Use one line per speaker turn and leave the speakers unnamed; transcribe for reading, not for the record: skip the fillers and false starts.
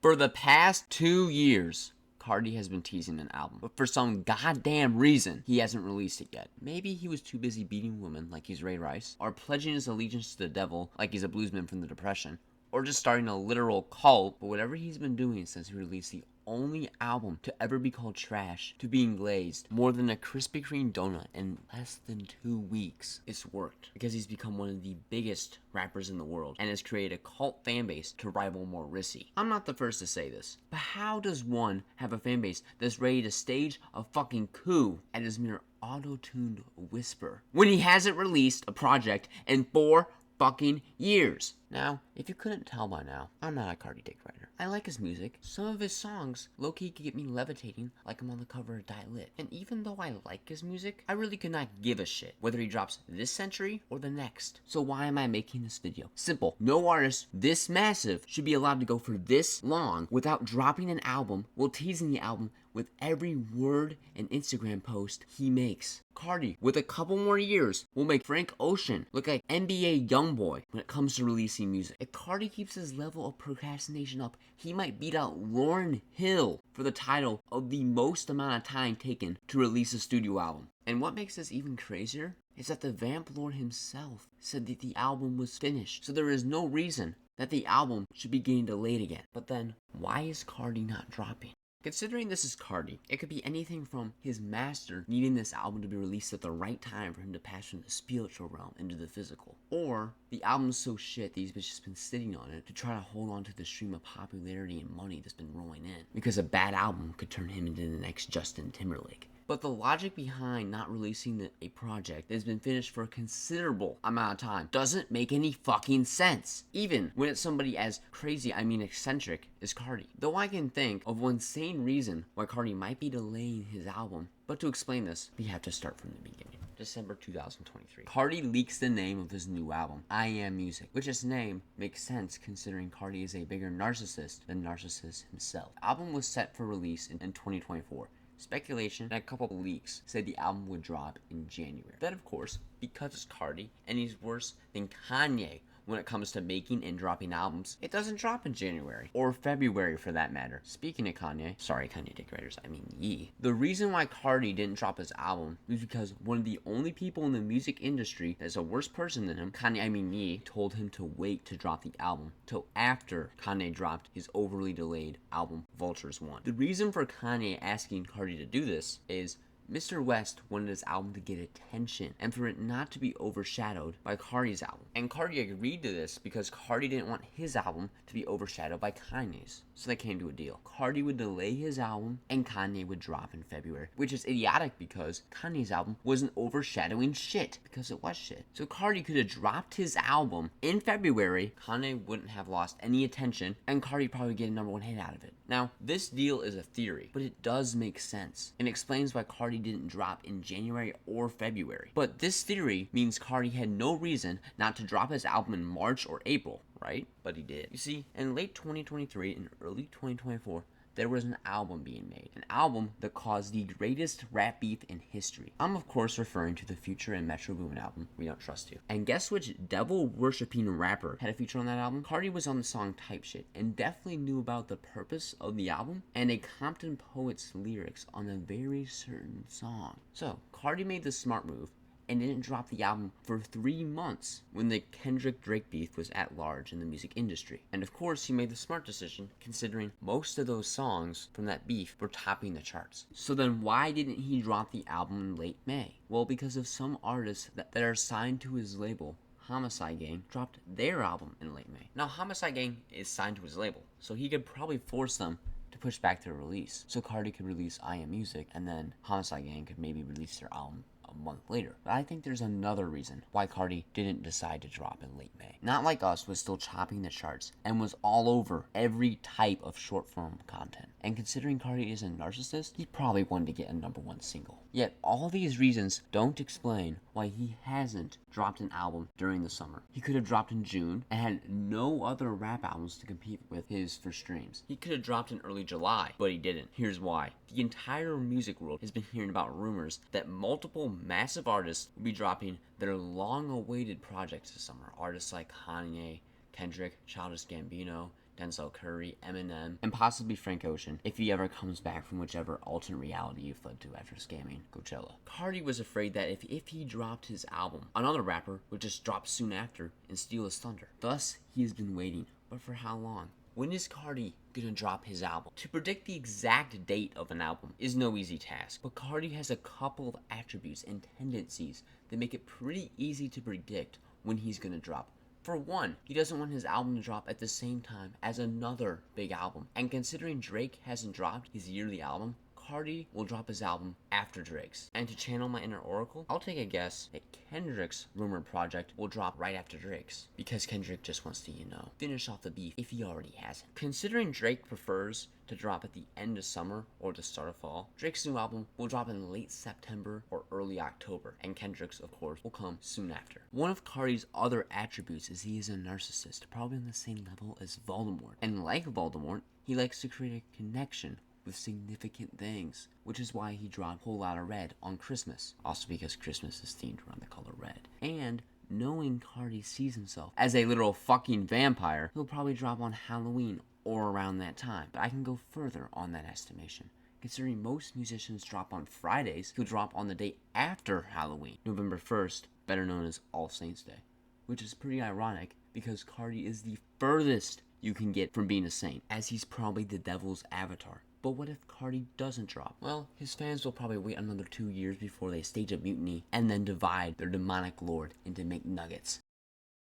For the past 2 years, Cardi has been teasing an album, but for some goddamn reason, he hasn't released it yet. Maybe he was too busy beating women like he's Ray Rice, or pledging his allegiance to the devil like he's a bluesman from the Depression, or just starting a literal cult. But whatever he's been doing since he released the only album to ever be called trash to being glazed more than a Krispy Kreme donut in less than 2 weeks, it's worked because he's become one of the biggest rappers in the world and has created a cult fan base to rival Morrissey. I'm not the first to say this, but how does one have a fan base that's ready to stage a fucking coup at his mere auto-tuned whisper when he hasn't released a project in 4 fucking years? Now, if you couldn't tell by now, I'm not a Cardi dick writer. I like his music. Some of his songs low-key could get me levitating like I'm on the cover of Die Lit. And even though I like his music, I really could not give a shit whether he drops this century or the next. So why am I making this video? Simple. No artist this massive should be allowed to go for this long without dropping an album while teasing the album with every word and Instagram post he makes. Cardi, with a couple more years, will make Frank Ocean look like NBA Youngboy when it comes to releasing music. If Cardi keeps his level of procrastination up, he might beat out Lauryn Hill for the title of the most amount of time taken to release a studio album. And what makes this even crazier is that the Vamp Lord himself said that the album was finished, so there is no reason that the album should be getting delayed again. But then, why is Cardi not dropping? Considering this is Cardi, it could be anything from his master needing this album to be released at the right time for him to pass from the spiritual realm into the physical, or the album's so shit that he's just been sitting on it to try to hold on to the stream of popularity and money that's been rolling in, because a bad album could turn him into the next Justin Timberlake. But the logic behind not releasing a project that has been finished for a considerable amount of time doesn't make any fucking sense, even when it's somebody as crazy, eccentric, as Cardi. Though I can think of one sane reason why Cardi might be delaying his album, but to explain this, we have to start from the beginning. December 2023. Cardi leaks the name of his new album, I Am Music, which its name makes sense considering Cardi is a bigger narcissist than Narcissus himself. The album was set for release in 2024. Speculation and a couple of leaks said the album would drop in January. That, of course, because it's Cardi and he's worse than Kanye when it comes to making and dropping albums, it doesn't drop in January or February for that matter. Speaking of Kanye, sorry Kanye dick writers, I mean ye. The reason why Cardi didn't drop his album was because one of the only people in the music industry that's a worse person than him, Kanye, I mean ye, told him to wait to drop the album till after Kanye dropped his overly delayed album Vultures 1. The reason for Kanye asking Cardi to do this is Mr. West wanted his album to get attention and for it not to be overshadowed by Cardi's album. And Cardi agreed to this because Cardi didn't want his album to be overshadowed by Kanye's. So they came to a deal. Cardi would delay his album and Kanye would drop in February, which is idiotic because Kanye's album wasn't overshadowing shit, because it was shit. So Cardi could have dropped his album in February, Kanye wouldn't have lost any attention, and Cardi probably get a #1 hit out of it. Now, this deal is a theory, but it does make sense and explains why Cardi didn't drop in January or February. But this theory means Cardi had no reason not to drop his album in March or April, right? But he did. You see, in late 2023 and early 2024, there was an album being made. An album that caused the greatest rap beef in history. I'm of course referring to the Future and Metro Boomin album, We Don't Trust You. And guess which devil-worshipping rapper had a feature on that album? Cardi was on the song Type Shit and definitely knew about the purpose of the album and a Compton poet's lyrics on a very certain song. So, Cardi made the smart move and didn't drop the album for 3 months when the Kendrick-Drake beef was at large in the music industry. And of course, he made the smart decision considering most of those songs from that beef were topping the charts. So then why didn't he drop the album in late May? Well, because of some artists that are signed to his label, Homicide Gang, dropped their album in late May. Now, Homicide Gang is signed to his label, so he could probably force them to push back their release. So Cardi could release I Am Music, and then Homicide Gang could maybe release their album a month later. But I think there's another reason why Cardi didn't decide to drop in late May. Not Like Us was still chopping the charts and was all over every type of short form content. And considering Cardi is a narcissist, he probably wanted to get a #1 single. Yet all these reasons don't explain why he hasn't dropped an album during the summer. He could have dropped in June and had no other rap albums to compete with his for streams. He could have dropped in early July, but he didn't. Here's why. The entire music world has been hearing about rumors that multiple massive artists will be dropping their long-awaited projects this summer. Artists like Kanye, Kendrick, Childish Gambino, Denzel Curry, Eminem, and possibly Frank Ocean if he ever comes back from whichever alternate reality he fled to after scamming Coachella. Cardi was afraid that if he dropped his album, another rapper would just drop soon after and steal his thunder. Thus, he has been waiting, but for how long? When is Cardi gonna drop his album? To predict the exact date of an album is no easy task, but Cardi has a couple of attributes and tendencies that make it pretty easy to predict when he's gonna drop. For one, he doesn't want his album to drop at the same time as another big album. And considering Drake hasn't dropped his yearly album, Cardi will drop his album after Drake's. And to channel my inner oracle, I'll take a guess that Kendrick's rumored project will drop right after Drake's, because Kendrick just wants to, finish off the beef if he already hasn't. Considering Drake prefers to drop at the end of summer or the start of fall, Drake's new album will drop in late September or early October, and Kendrick's, of course, will come soon after. One of Cardi's other attributes is he is a narcissist, probably on the same level as Voldemort. And like Voldemort, he likes to create a connection with significant things, which is why he dropped Whole Lotta Red on Christmas. Also because Christmas is themed around the color red. And knowing Cardi sees himself as a literal fucking vampire, he'll probably drop on Halloween or around that time. But I can go further on that estimation. Considering most musicians drop on Fridays, he'll drop on the day after Halloween, November 1st, better known as All Saints Day. Which is pretty ironic because Cardi is the furthest you can get from being a saint, as he's probably the devil's avatar. But what if Cardi doesn't drop? Well, his fans will probably wait another 2 years before they stage a mutiny and then divide their demonic lord into McNuggets.